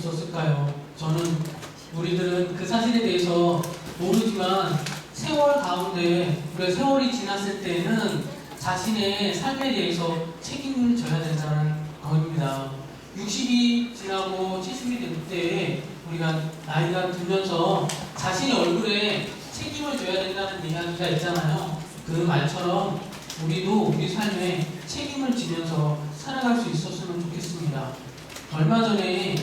있었을까요? 저는 우리들은 그 사실에 대해서 모르지만 세월 가운데 우리가 세월이 지났을 때는 자신의 삶에 대해서 책임을 져야 된다는 겁니다. 60이 지나고 70이 될 때 우리가 나이가 들면서 자신의 얼굴에 책임을 져야 된다는 이야기가 있잖아요. 그 말처럼 우리도 우리 삶에 책임을 지면서 살아갈 수 있었으면 좋겠습니다. 얼마 전에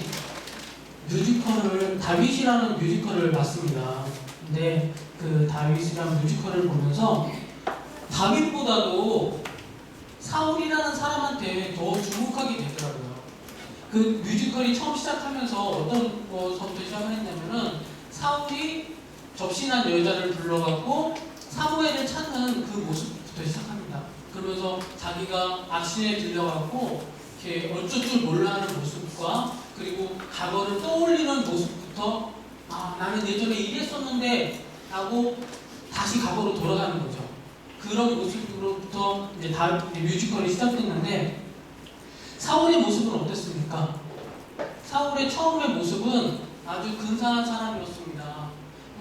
다윗이라는 뮤지컬을 봤습니다. 근데 그 다윗이라는 뮤지컬을 보면서 다윗보다도 사울이라는 사람한테 더 주목하게 되더라고요. 그 뮤지컬이 처음 시작하면서 어떤 것부터 시작을 했냐면은 사울이 접신한 여자를 불러갖고 사무엘을 찾는 그 모습부터 시작합니다. 그러면서 자기가 악신에 들려갖고 이렇게 어쩔 줄 몰라하는 모습과 그리고 과거를 떠올리는 모습부터 나는 예전에 이랬었는데 라고 다시 과거로 돌아가는 거죠. 그런 모습으로부터 이제 뮤지컬이 시작됐는데 사울의 모습은 어땠습니까? 사울의 처음의 모습은 아주 근사한 사람이었습니다.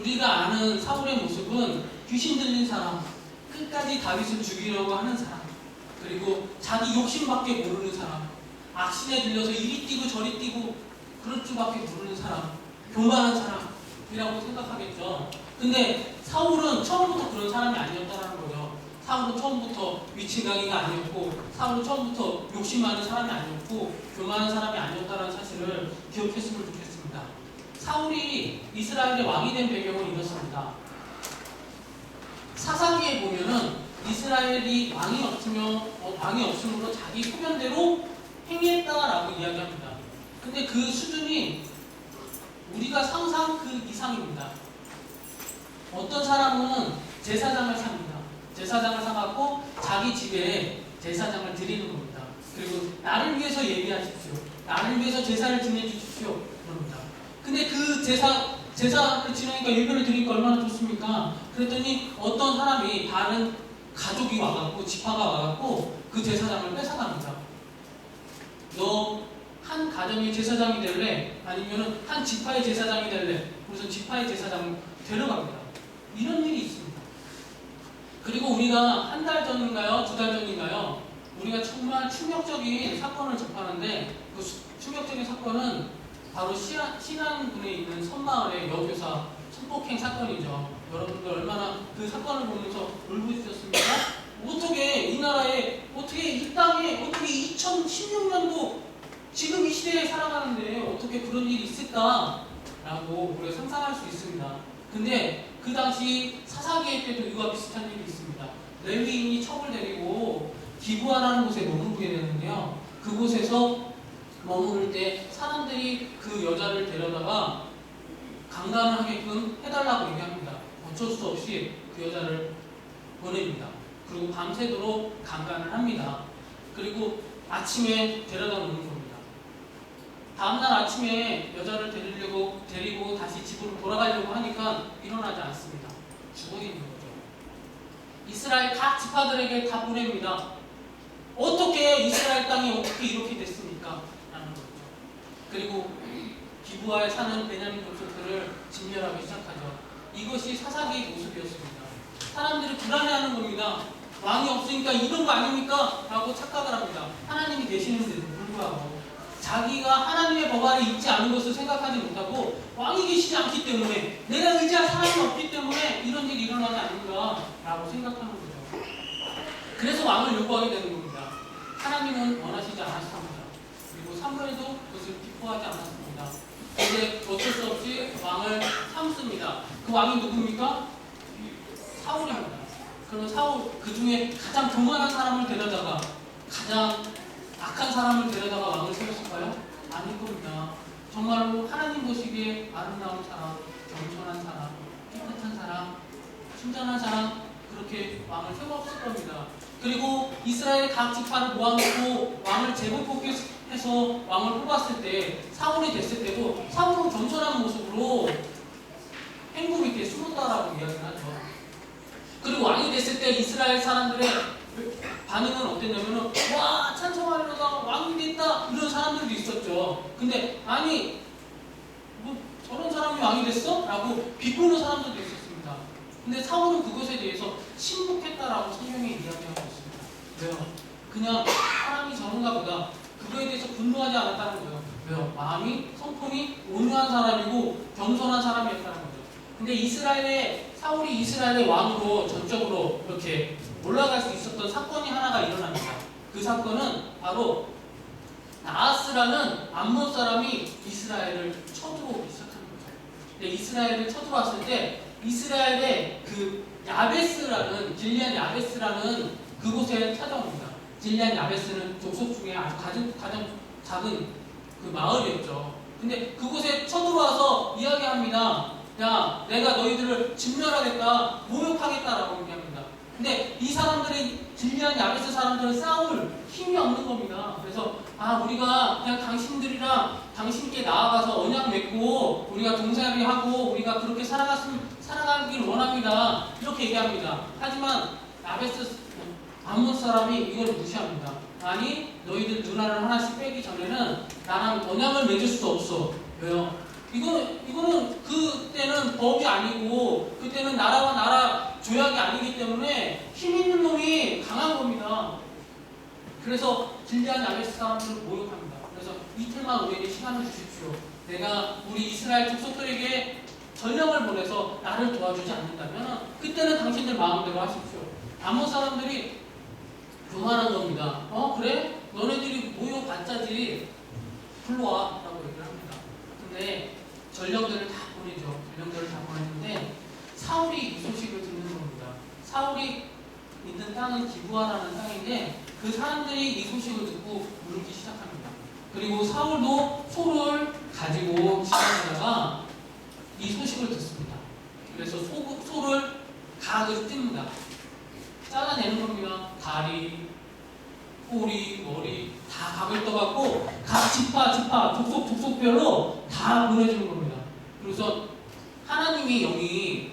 우리가 아는 사울의 모습은 귀신 들린 사람, 끝까지 다윗을 죽이려고 하는 사람, 그리고 자기 욕심밖에 모르는 사람, 악신에 들려서 이리 뛰고 저리 뛰고 그럴 줄밖에 모르는 사람, 교만한 사람이라고 생각하겠죠. 근데 사울은 처음부터 그런 사람이 아니었다는 거죠. 사울은 처음부터 위치강이가 아니었고, 사울은 처음부터 욕심 많은 사람이 아니었고, 교만한 사람이 아니었다는 사실을 기억했으면 좋겠습니다. 사울이 이스라엘의 왕이 된 배경은 이렇습니다. 사사기에 보면은 이스라엘이 왕이 없으므로 자기 소견대로 행위했다라고 이야기합니다. 근데 그 수준이 우리가 상상 그 이상입니다. 어떤 사람은 제사장을 삽니다. 제사장을 사갖고 자기 집에 제사장을 드리는 겁니다. 그리고 나를 위해서 예비하십시오. 나를 위해서 제사를 지내주십시오. 그럽니다. 근데 그 제사를 지내니까 예배를 드리니까 얼마나 좋습니까? 그랬더니 어떤 사람이 다른 가족이 와갖고 지파가 와갖고 그 제사장을 뺏어갑니다. 너 한 가정의 제사장이 될래? 아니면 한 지파의 제사장이 될래? 그래서 지파의 제사장을 데려갑니다. 이런 일이 있습니다. 그리고 우리가 한 달 전인가요? 2달 전인가요? 우리가 정말 충격적인 사건을 접하는데 그 충격적인 사건은 바로 신안군에 있는 선마을의 여교사 성폭행 사건이죠. 여러분들 얼마나 그 사건을 보면서 울부짖었습니까? 어떻게 이 나라에, 어떻게 이 땅에, 어떻게 2016년도 지금 이 시대에 살아가는데 어떻게 그런 일이 있을까라고 우리가 상상할 수 있습니다. 근데 그 당시 사사기의 때도 이와 비슷한 일이 있습니다. 레위인이 첩을 데리고 기부하라는 곳에 머무르게 되는데요. 그곳에서 머무를 때 사람들이 그 여자를 데려다가 강간을 하게끔 해달라고 얘기합니다. 어쩔 수 없이 그 여자를 보냅니다. 그리고 밤새도록 강간을 합니다. 그리고 아침에 데려다 놓는 겁니다. 다음날 아침에 여자를 데리고 다시 집으로 돌아가려고 하니까 일어나지 않습니다. 죽어 있는 거죠. 이스라엘 각 지파들에게 다 보냅니다. 어떻게 이스라엘 땅이 어떻게 이렇게 됐습니까? 라는 거죠. 그리고 기부하에 사는 베냐민 족속들을 진멸하기 시작하죠. 이것이 사사기의 모습이었습니다. 사람들이 불안해하는 겁니다. 왕이 없으니까 이런 거 아닙니까? 라고 착각을 합니다. 하나님이 계시는데도 불구하고 자기가 하나님의 법 아래 있지 않은 것을 생각하지 못하고 왕이 계시지 않기 때문에 내가 의지할 사람이 없기 때문에 이런 일이 일어나지 않는가 라고 생각하는 거죠. 그래서 왕을 요구하게 되는 겁니다. 하나님은 원하시지 않았습니다. 그리고 사무엘도 그것을 기뻐하지 않았습니다. 근데 어쩔 수 없이 왕을 삼습니다. 그 왕이 누굽니까? 사울입니다. 그러면 사울, 그 중에 가장 교만한 사람을 데려다가 가장 악한 사람을 데려다가 왕을 세웠을까요? 아닐 겁니다. 정말로 하나님 보시기에 아름다운 사람, 겸손한 사람, 깨끗한 사람, 순전한 사람, 그렇게 왕을 세웠을 겁니다. 그리고 이스라엘 각 지파를 모아놓고 왕을 재보복해서 왕을 뽑았을 때, 사울이 됐을 때도 사울은 겸손한 모습으로 행복 있게 숨었다라고 이야기를 하죠. 그리고 왕이 됐을 때 이스라엘 사람들의 반응은 어땠냐면은 와 찬송하려다 왕이 됐다 이런 사람들도 있었죠. 근데 아니 됐어? 라고 비꼬는 사람들도 있었습니다. 근데 사울은 그것에 대해서 침묵했다라고 성경에 이야기하고 있습니다. 왜요? 그냥 사람이 저런가 보다. 그거에 대해서 분노하지 않았다는 거예요. 왜요? 마음이, 성품이 온유한 사람이고 겸손한 사람이었다는 거죠. 근데 사울이 이스라엘의 왕으로 전적으로 이렇게 올라갈 수 있었던 사건이 하나가 일어납니다. 그 사건은 바로 나하스라는 암몬 사람이 이스라엘을 쳐들어오기 시작한 거죠. 근데 이스라엘을 쳐들어왔을 때 이스라엘의 그 길리앗 야베스라는 그곳에 찾아옵니다. 길리앗 야베스는 족속 중에 아주 가장 작은 그 마을이었죠. 근데 그곳에 쳐들어와서 이야기합니다. 야, 내가 너희들을 진멸하겠다, 모욕하겠다라고 얘기합니다. 근데 이 사람들이 길리앗 야베스 사람들은 싸울 힘이 없는 겁니다. 그래서 우리가 그냥 당신께 나아가서 언약 맺고 우리가 동생회하고 우리가 그렇게 살아가길 원합니다. 이렇게 얘기합니다. 하지만 암몬 사람이 이걸 무시합니다. 아니, 너희들 누나를 하나씩 빼기 전에는 나랑 언약을 맺을 수 없어. 왜요? 이거는 그때는 법이 아니고 그때는 나라와 나라 조약이 아니기 때문에 힘 있는 놈이 강한 겁니다. 그래서 길리앗 야베스 사람들을 모욕합니다. 그래서 이틀만 우리에게 시간을 주십시오. 내가 우리 이스라엘 족속들에게 전령을 보내서 나를 도와주지 않는다면 그때는 당신들 마음대로 하십시오. 암몬 사람들이 교만한 겁니다. 그래? 너네들이 모욕받자지. 불러와 라고 얘기를 합니다. 근데 전령들을 다 보냈는데 사울이 이 소식을 듣는 겁니다. 사울이 있는 땅은 기브아라는 땅인데 그 사람들이 이 소식을 듣고 울기 시작합니다. 그리고 사울도 소를 가지고 지나가다가 이 소식을 듣습니다. 그래서 소를 각을 띱니다. 잘라내는 겁니다. 다리, 꼬리, 머리 다 각을 떠갖고 각 지파 족속별로 다 보내주는 겁니다. 그래서 하나님의 영이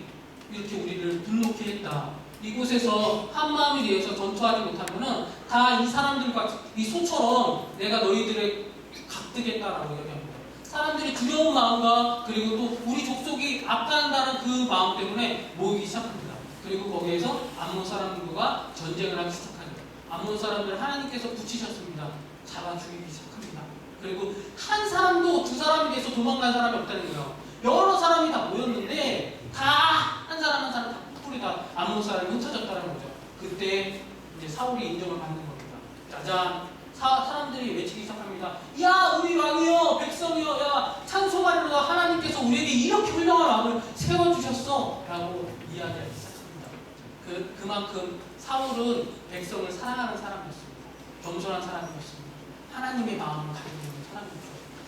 이렇게 우리를 분노케 했다. 이곳에서 한 마음이 되어서 전투하지 못하면은 다 이 사람들과 이 소처럼 내가 너희들의 각뜨겠다라고 얘기합니다. 사람들이 두려운 마음과 그리고 또 우리 족속이 압도한다는 그 마음 때문에 모이기 시작합니다. 그리고 거기에서 암몬 사람들과 전쟁을 하기 시작하죠. 암몬 사람들을 하나님께서 붙이셨습니다. 잡아 죽이기 시작합니다. 그리고 한 사람도 두 사람에 대해서 도망간 사람이 없다는 거예요. 여러 사람이 다 모였는데 다 한 사람 다 뿌리 다 암몬 사람이 흩어졌다는 거죠. 그때 이제 사울이 인정을 받는 겁니다. 짜잔! 사람들이 외치기 시작합니다. 야, 우리 왕이여, 백성이여, 야, 찬송하리로다. 하나님께서 우리에게 이렇게 훌륭한 왕을 세워주셨어. 라고 이야기하기 시작합니다. 그만큼 사울은 백성을 사랑하는 사람이었습니다. 겸손한 사람이었습니다. 하나님의 마음을 가지고 있는 사람이었죠.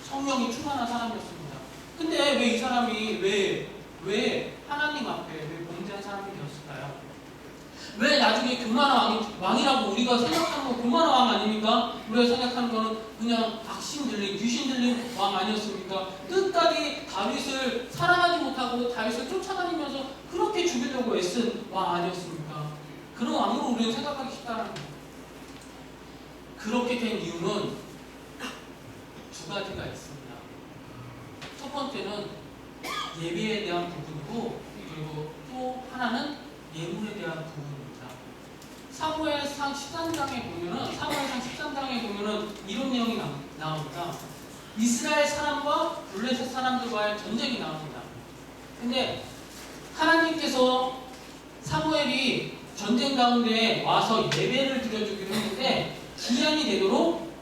성령이 충만한 사람이었습니다. 근데 왜 이 사람이 왜 하나님 앞에 왜 범죄한 사람이 되었을까요? 왜 나중에 교만한 왕이라고 우리가 생각하는 건 교만한 왕 아닙니까? 우리가 생각하는 거는 그냥 악신 들린, 귀신 들린 왕 아니었습니까? 끝까지 다윗을 사랑하지 못하고 다윗을 쫓아다니면서 그렇게 죽이려고 애쓴 왕 아니었습니까? 그런 왕으로 우리는 생각하기 쉽다는 거예요. 그렇게 된 이유는 두 가지가 있습니다. 첫 번째는 예배에 대한 부분이고, 그리고 또 하나는 예물에 대한 부분입니다. 사무엘상 13장에 보면은 이런 내용이 나옵니다. 이스라엘 사람과 블레셋 사람들과의 전쟁이 나옵니다. 근데 하나님께서 사무엘이 전쟁 가운데 와서 예배를 드려주기로 했는데 기한이 되도록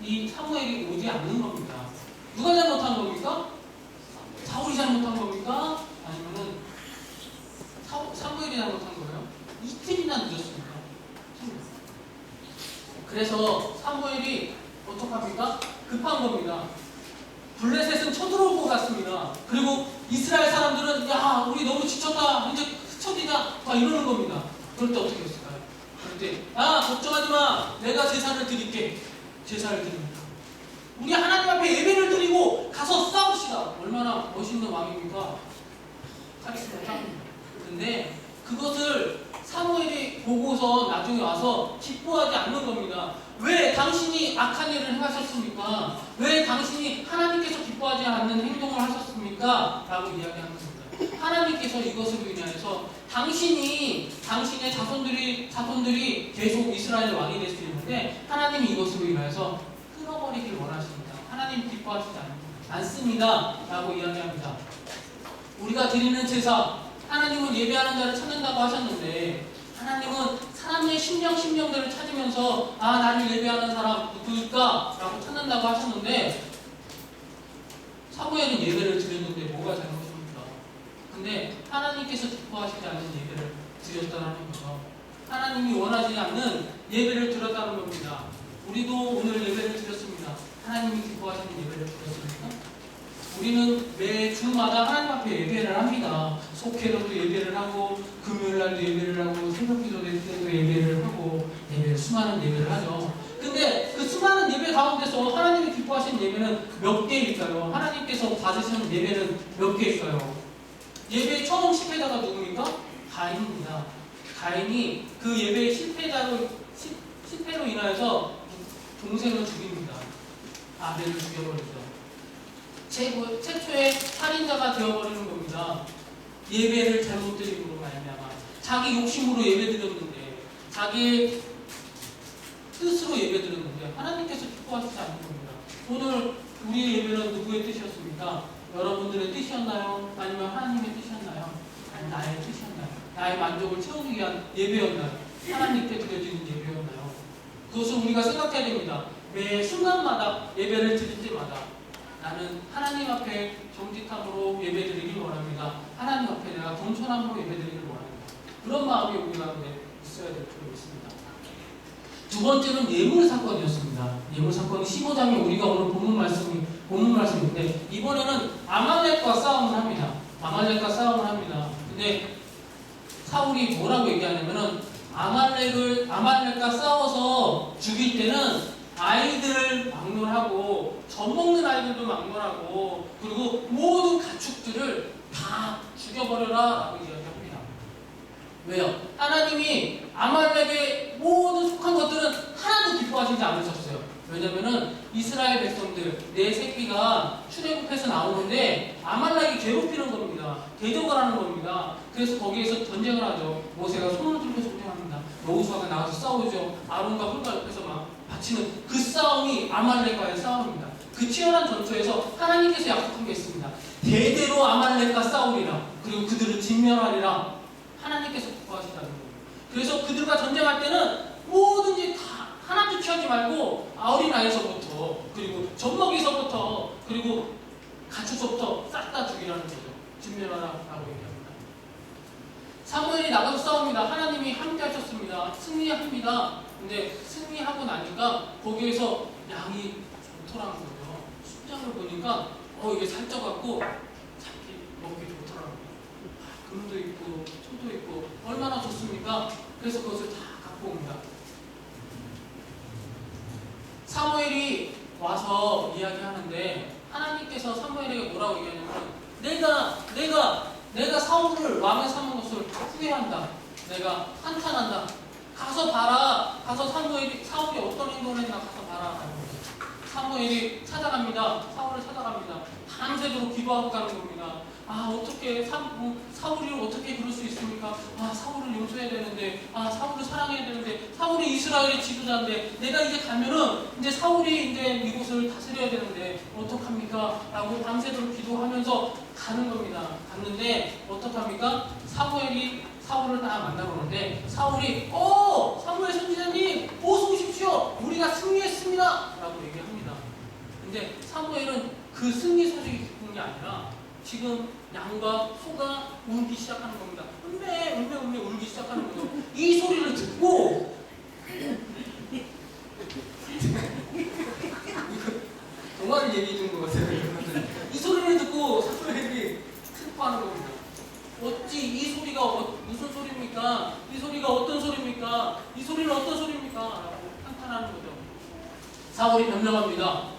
이 사무엘이 오지 않는 겁니다. 누가 잘못한 겁니까? 사울이 잘못한 겁니까? 아니면은 사무엘이 잘못한 거예요? 이틀이나 늦었습니다. 그래서 사무엘이 어떡합니까? 급한 겁니다. 블레셋은 쳐들어올 것 같습니다. 그리고 이스라엘 사람들은 야, 우리 너무 지쳤다. 이제 스쳐지자. 막 이러는 겁니다. 그럴 때 어떻게 했을까요? 그럴 때 걱정하지 마. 내가 제사를 드릴게. 제사를 드립니다. 우리 하나님 앞에 예배를 드리고 가서 싸웁시다. 얼마나 멋있는 왕입니까? 카리스마 짱입니다. 근데 그것을 사무엘이 보고서 나중에 와서 기뻐하지 않는 겁니다. 왜 당신이 악한 일을 행하셨습니까? 왜 당신이 하나님께서 기뻐하지 않는 행동을 하셨습니까? 라고 이야기하는 겁니다. 하나님께서 이것으로 인하여서 당신의 자손들이 계속 이스라엘 왕이 될 수 있는데 하나님이 이것으로 인하여서 끊어버리길 원하십니다. 하나님 기뻐하시지 않습니다. 라고 이야기합니다. 우리가 드리는 제사, 하나님은 예배하는 자를 찾는다고 하셨는데 하나님은 사람의 심령들을 찾으면서 나를 예배하는 사람 누구일까? 라고 찾는다고 하셨는데 사무엘은 예배를 드렸는데 뭐가 잘못입니까? 근데 하나님께서 기뻐하시지 않는 예배를 드렸다는 거죠. 하나님이 원하지 않는 예배를 드렸다는 겁니다. 우리도 오늘 예배를 드렸습니다. 하나님이 기뻐하시는 예배를 드렸습니까? 우리는 매 주마다 하나님 앞에 예배를 합니다. 속회로도 예배를 하고 금요일날도 예배를 하고 새벽기도 때도 예배를 하고 수많은 예배를 하죠. 근데 그 수많은 예배 가운데서 하나님이 기뻐하시는 예배는 몇 개일까요? 하나님께서 받으시는 예배는 몇 개일까요? 예배의 처음 실패자가 누굽니까? 가인입니다. 가인이 그 예배의 실패로 인하여서 동생을 죽입니다. 아벨을 죽여버리죠. 최초의 살인자가 되어버리는 겁니다. 예배를 잘못 드림으로 말미암아 자기 욕심으로 예배드렸는데 자기 뜻으로 예배드렸는데 하나님께서 기뻐하시지 않는 겁니다. 오늘 우리의 예배는 누구의 뜻이었습니까? 여러분들의 뜻이었나요? 아니면 하나님의 뜻이었나요? 아니 나의 뜻이었나요? 나의 만족을 채우기 위한 예배였나요? 하나님께 드려지는 예배였나요? 그것을 우리가 생각해야 됩니다. 매 순간마다 예배를 드릴 때마다 나는 하나님 앞에 정직함으로 예배드리길 원합니다. 하나님 앞에 내가 겸손함으로 예배드리길 원합니다. 그런 마음이 우리 가운데 있어야 될 필요가 있습니다. 두 번째는 예물 사건이었습니다. 예물 사건이 15장에 우리가 오늘 본문 말씀인데 이번에는 아말렉과 싸움을 합니다. 아말렉과 싸움을 합니다. 근데 사울이 뭐라고 얘기하냐면은 아말렉과 싸워서 죽일 때는 아이들을 막론하고 젖먹는 아이들도 막론하고 그리고 모든 가축들을 다 죽여버려라 라고 이야기합니다. 왜요? 하나님이 아말렉의 모든 속한 것들은 하나도 기뻐하시지 않으셨어요. 왜냐면은 이스라엘 백성들 내 새끼가 출애굽해서 나오는데 아말렉이 괴롭히는 겁니다. 대적을 하는 겁니다. 그래서 거기에서 전쟁을 하죠. 모세가 손을 들고 전쟁합니다. 여호수아가 나가서 싸우죠. 아론과 홀과 옆에서 막 바치는 그 싸움이 아말렉과의 싸움입니다. 그 치열한 전투에서 하나님께서 약속한 게 있습니다. 대대로 아말렉과 싸우리라. 그리고 그들을 진멸하리라. 하나님께서 기뻐하시다는 거예요. 그래서 그들과 전쟁할 때는 뭐든지 다 하나도 취하지 말고 어린아이서부터 그리고 젖먹이서부터 그리고 가축서부터 싹 다 죽이라는 거죠. 진멸하라라고 얘기합니다. 사무엘이 나가서 싸웁니다. 하나님이 함께 하셨습니다. 승리합니다. 근데 승리하고 나니까 거기에서 양이 좋더라는 거죠. 숫장을 보니까 이게 살쪄갖고 잡기 먹기 좋더라고요. 금도 있고 소도 있고 얼마나 좋습니까? 그래서 그것을 다 갖고 옵니다. 사무엘이 와서 이야기하는데 하나님께서 사무엘에게 뭐라고 얘기하냐면 내가 사울을 왕을 삼은 것을 후회한다. 내가 한탄한다. 가서 봐라. 가서 사울이 어떤 행동을 했나 가서 봐라. 사무엘이 찾아갑니다. 사울을 찾아갑니다. 밤새도록 기도하고 가는 겁니다. 어떻게 사울이 어떻게 그럴 수 있습니까? 사울을 용서해야 되는데, 사울을 사랑해야 되는데, 사울이 이스라엘의 지도자인데, 내가 이제 가면은 이제 사울이 이제 이곳을 다스려야 되는데 어떡합니까? 라고 밤새도록 기도하면서 가는 겁니다. 갔는데 어떡합니까? 사울을 다 만나러 오는데 사울이 사무엘 선지자님 어서 오십시오. 우리가 승리했습니다. 라고 얘기합니다. 근데 사무엘은 그 승리 소식이 기쁜 게 아니라 지금 양과 소가 울기 시작하는 겁니다. 울매 울기 시작하는 거죠. 이 소리를 듣고 동화를 얘기해 주는 것 같아요. 이 소리를 듣고 사무엘이 슬퍼하는 겁니다. 어찌 이 소리가 무슨 소리입니까? 이 소리가 어떤 소리입니까? 이 소리는 어떤 소리입니까? 라고 한탄하는 거죠. 사울이 변명합니다.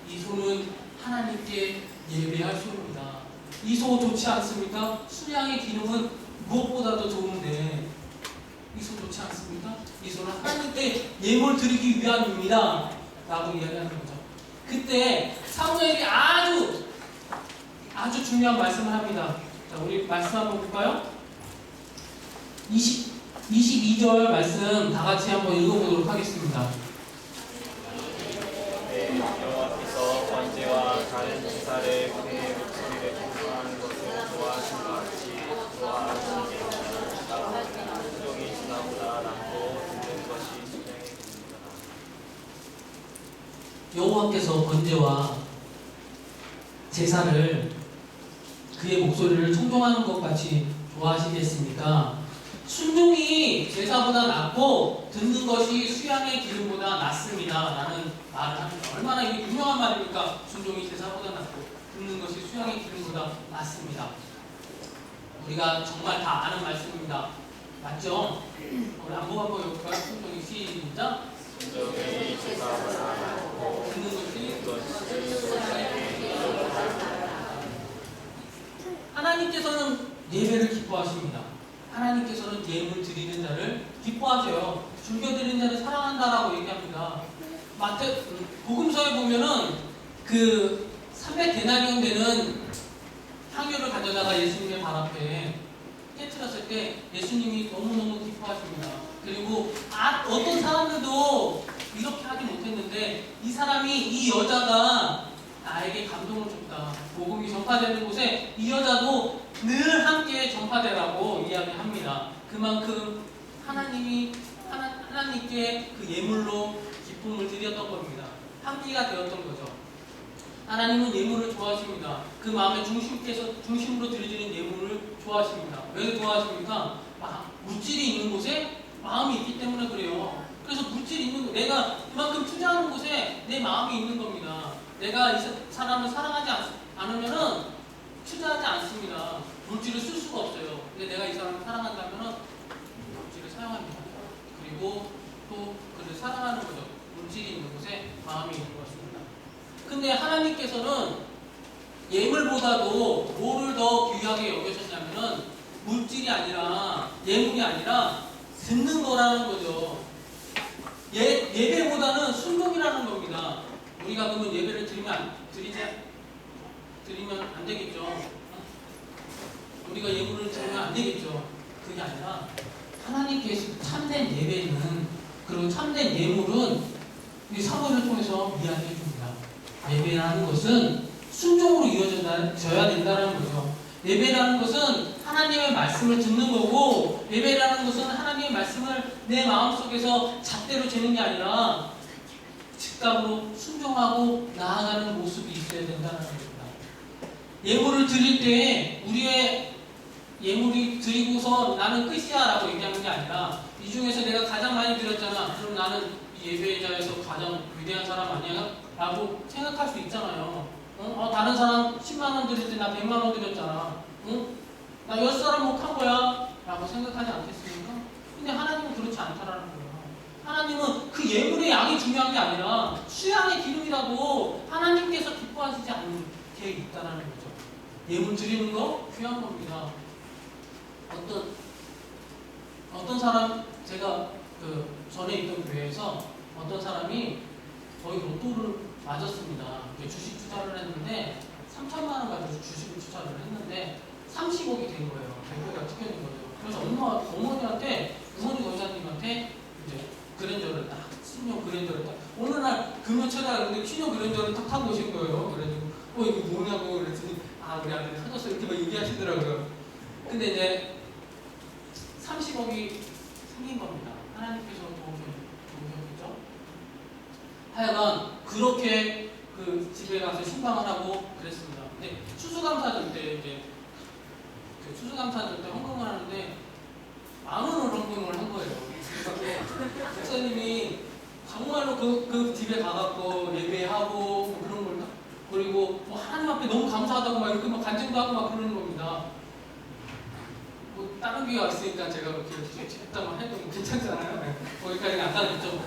이 소는 하나님께 예배할 소입니다. 이 소 좋지 않습니까? 수양의 기름은 무엇보다도 좋은데 이 손 좋지 않습니까? 이 손은 하나님께 예물 드리기 위함입니다. 라고 이야기하는 거죠. 그때 사무엘이 아주 중요한 말씀을 합니다. 자, 우리 말씀 한번 볼까요? 22절 말씀 다 같이 한번 읽어보도록 하겠습니다. 여호와께서 번제와 다른 제사를 그의 목소리를 공포하는 것을 좋아하신 것 같이 좋아하시겠습니다. 순종이 지나보다 낫고 듣는 것이 수명의 길이니라. 여호와께서 번제와 제사를 그의 목소리를 청종하는 것 같이 좋아하시겠습니까? 순종이 제사보다 낫고 듣는 것이 수양의 기름보다 낫습니다. 라는 말을 합니다. 얼마나 이게 유명한 말입니까? 순종이 제사보다 낫고 듣는 것이 수양의 기름보다 낫습니다. 우리가 정말 다 아는 말씀입니다. 맞죠? 우리 안보 한번 해볼까요? 순종이 시작. 순종이 제사보다 낫고 듣는 것이 하나님께서는 예배를 기뻐하십니다. 하나님께서는 예물 드리는 자를 기뻐하세요. 즐겨 드리는 자를 사랑한다라고 얘기합니다. 복음서에 보면은 그 300데나리온 되는 향유를 가져다가 예수님의 발 앞에 깨트렸을 때 예수님이 너무너무 기뻐하십니다. 그리고 어떤 사람들도 이렇게 하지 못했는데 이 사람이, 이 여자가 나에게 감동을 줬다. 복음이 전파되는 곳에 이 여자도 늘 함께 전파되라고 이야기합니다. 그만큼 하나님께 그 예물로 기쁨을 드렸던 겁니다. 함께가 되었던 거죠. 하나님은 예물을 좋아하십니다. 그 마음의 중심으로 드려지는 예물을 좋아하십니다. 왜 좋아하십니까? 물질이 있는 곳에 마음이 있기 때문에 그래요. 그래서 물질이 있는 곳, 내가 그만큼 투자하는 곳에 내 마음이 있는 겁니다. 내가 이 사람을 사랑하지 않으면은 투자하지 않습니다. 물질을 쓸 수가 없어요. 근데 내가 이 사람을 사랑한다면은 물질을 사용합니다. 그리고 또 그를 사랑하는 거죠. 물질이 있는 곳에 마음이 있는 것입니다. 근데 하나님께서는 예물보다도 뭐를 더 귀하게 여기셨냐면은 물질이 아니라, 예물이 아니라 듣는 거라는 거죠. 예배보다는 순종이라는 겁니다. 우리가 그러면 예배를 드리면 안 되겠죠. 우리가 예물을 드리면 안 되겠죠. 그게 아니라 하나님께서 참된 예배는, 그리고 참된 예물은 이 사도를 통해서 이야기해 줍니다. 예배라는 것은 순종으로 이어져야 된다는 거죠. 예배라는 것은 하나님의 말씀을 듣는 거고, 예배라는 것은 하나님의 말씀을 내 마음속에서 잣대로 재는 게 아니라 즉각으로 순종하고 나아가는 모습이 있어야 된다는 겁니다. 예물을 드릴 때 우리의 예물이 드리고서 나는 끝이야 라고 얘기하는 게 아니라, 이 중에서 내가 가장 많이 드렸잖아, 그럼 나는 이 예배자에서 가장 위대한 사람 아니야? 라고 생각할 수 있잖아요. 다른 사람 10만원 드릴 때 나 100만원 드렸잖아. 나 10사람 목한 거야 라고 생각하지 않겠습니까? 근데 하나님은 그렇지 않다라는 거예요. 하나님은 그 예물의 양이 중요한 게 아니라 수양의 기름이라도 하나님께서 기뻐하시지 않는 게 있다는 거죠. 예물 드리는 거 귀한 겁니다. 어떤 사람, 제가 그 전에 있던 교회에서 어떤 사람이 거의 로또를 맞았습니다. 주식 투자를 했는데 3천만 원 가지고 주식을 투자를 했는데 30억이 된 거예요. 뱅크가 튀겨진 거죠. 그래서 어머니 의사님한테 이제 그랜저를 딱, 신용 그랜저를 딱, 어느 날 금요 찾아가는데 신용 그랜저를 딱 타고 오신 거예요. 그래가지고 이거 뭐냐고 그랬더니 우리 아들이 사줬어 이렇게 막 얘기하시더라고요. 근데 이제 30억이 생긴 겁니다. 하나님께서 도우셨죠. 하여간 그렇게 그 집에 가서 신방을 하고 그랬습니다. 근데 추수감사절 때 이제 추수감사절 때 헌금을 하는데 10,000원을 헌금을 한 거예요. 목사님이 정말로 그 집에 가갖고 예배하고 뭐 그런 걸, 그리고 하나님 앞에 너무 감사하다고 막 이렇게 막 간증도 하고 막 그러는 겁니다. 다른 교회가 있으니까 제가 그렇게 했다만 해도 괜찮잖아요. 네. 거기까지는 안 가겠죠.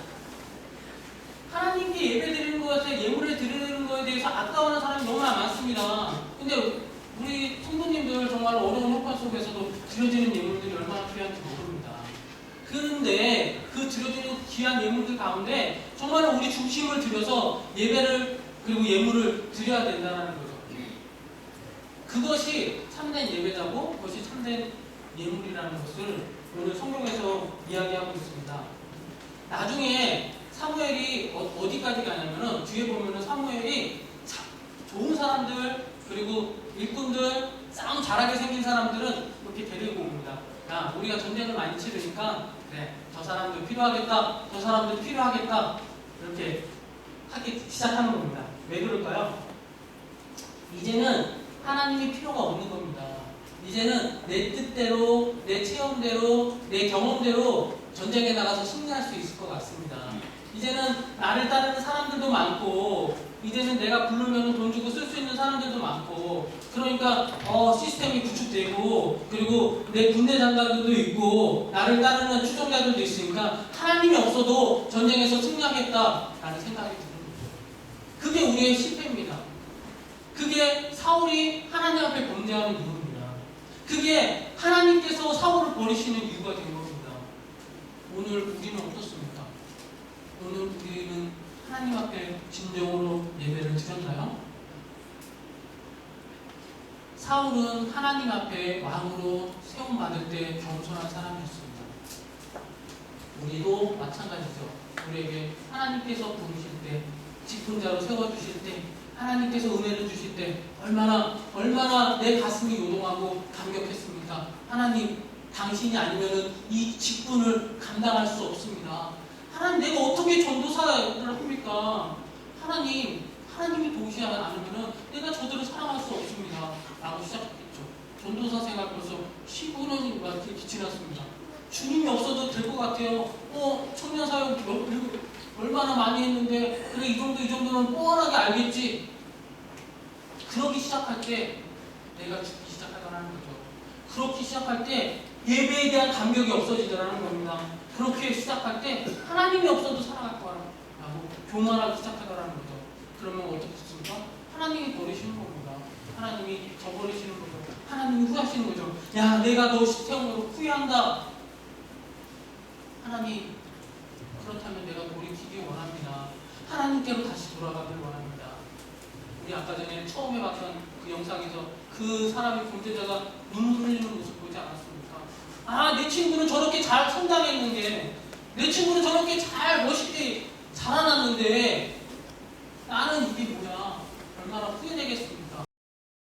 하나님께 예배 드리는 것에, 예물을 드리는 것에 대해서 아까워하는 사람이 너무나 많습니다. 근데 우리 성도님들 정말 어려운 형편 속에서도 드려지는 예물들이 얼마나 필요한지 모릅니다. 그런데 그 드려지는 귀한 예물들 가운데 정말 우리 중심을 들여서 예배를 그리고 예물을 드려야 된다는 거죠. 그것이 참된 예배자고 그것이 참된 예물이라는 것을 오늘 성경에서 이야기하고 있습니다. 나중에 사무엘이 어디까지 가냐면은 뒤에 보면은 사무엘이 좋은 사람들 그리고 일꾼들 싸움 잘하게 생긴 사람들은 이렇게 데리고 옵니다. 야, 우리가 전쟁을 많이 치르니까 그래, 저 사람들 필요하겠다, 저 사람들 필요하겠다 이렇게 하기 시작하는 겁니다. 왜 그럴까요? 이제는 하나님이 필요가 없는 겁니다. 이제는 내 뜻대로, 내 체험대로, 내 경험대로 전쟁에 나가서 승리할 수 있을 것 같습니다. 이제는 나를 따르는 사람들도 많고, 이제는 내가 부르면 돈 주고 쓸 수 있는 사람들도 많고, 그러니까 시스템이 구축되고, 그리고 내 군대 장관들도 있고, 나를 따르는 추종자들도 있으니까 하나님이 없어도 전쟁에서 승리하겠다라는 생각이 드는 거죠. 그게 우리의 실패입니다. 그게 사울이 하나님 앞에 범죄하는 이유입니다. 그게 하나님께서 사울을 버리시는 이유가 된 겁니다. 오늘 우리는 어떻습니까? 오늘 우리는 하나님 앞에 진정으로 예배를 드렸나요? 사울은 하나님 앞에 왕으로 세움받을 때 겸손한 사람이었습니다. 우리도 마찬가지죠. 우리에게 하나님께서 부르실 때, 직분자로 세워주실 때, 하나님께서 은혜를 주실 때 얼마나 내 가슴이 요동하고 감격했습니까? 하나님, 당신이 아니면은 이 직분을 감당할 수 없습니다. 하나님, 내가 어떻게 전도사를 합니까? 하나님이 도우시지 않으면은 내가 저들을 사랑할 수 없습니다. 라고 시작했죠. 전도사 생활 벌써 15년이 이렇게 지났습니다. 주님이 없어도 될 것 같아요. 청년 사역 얼마나 많이 했는데 그래 이 정도는 뻔하게 알겠지. 그러기 시작할 때 내가 죽기 시작하더라는 거죠. 그렇게 시작할 때 예배에 대한 감격이 없어지더라는 겁니다. 그렇게 시작할 때 하나님이 없어도 살아갈 거라고 교만하기 시작하더라는 거죠. 그러면 어떻게 됐습니까? 하나님이 버리시는 겁니다. 하나님이 저버리시는 거죠. 하나님이 후회하시는 거죠. 야, 내가 너 시태형으로 후회한다. 하나님, 그렇다면 내가 돌이키기 원합니다. 하나님께로 다시 돌아가길 원합니다. 우리 아까 전에 처음에 봤던 그 영상에서 그 사람의 범죄자가 눈물 흘리는 모습 보지 않았습니까? 아, 내 친구는 저렇게 잘 성장했는데, 내 친구는 저렇게 잘 멋있게 자라났는데 나는 이게 뭐야? 얼마나 후회되겠습니까?